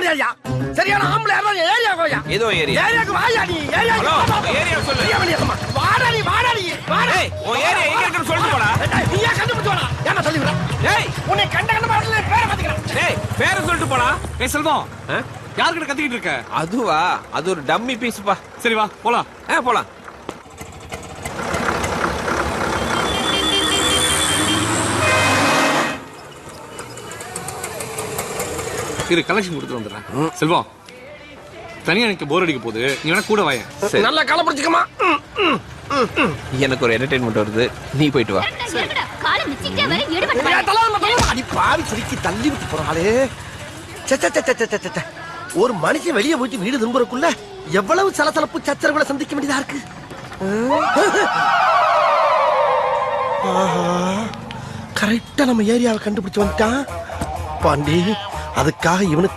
முடியாதுயா. சரியான ஆம்பளை யாரா ஏரியா கோயா. ஏதோ ஏரியா. ஏரியாக்கு வாயா நீ. ஏரியா. ஹலோ, ஏரியா சொல்லு. வாடா நீ வாடா நீ. வாடா. ஏய், உன் ஏரியா எங்க இருக்குன்னு சொல்லிட்டு போடா. நீயா கண்டுபிடிச்சு வாடா. ஏமா சொல்லி விடுற. டேய், உன்னை கண்ட பாடல பேரை பாத்துக்கறேன். டேய், பேரை சொல்லிட்டு போடா. ஏய் செல்வம், யார்கிட்ட கத்திக்கிட்டு இருக்க? அதுவா? அது ஒரு டம்மி பீஸ்ப்பா. சரி வா போலாம். போலாம். இரு கலெக்ஷன் கொடுத்து வந்துடுறேன். செல்வம், தனியா எனக்கு போர் அடிக்க போகுது, நீ வேணா கூட வாயேன். சரி. நல்லா கால பிடிச்சுக்கமா. எனக்கு ஒரு என்டர்டெயின்மெண்ட் வருது, நீ போயிட்டு வா. அடி பாவி சிரிக்கி தள்ளி விட்டு போறாளே. ஒரு மனுஷன் வெளியே போயிட்டு வீடு திரும்புறக்குள்ள எவ்வளவு சலசலப்பு சச்சரவுகளை சந்திக்க வேண்டியதா இருக்கு. கரெக்டா நம்ம ஏரியாவை கண்டுபிடிச்சு வந்துட்டான் பாண்டி. அதுக்காக இவனுக்கு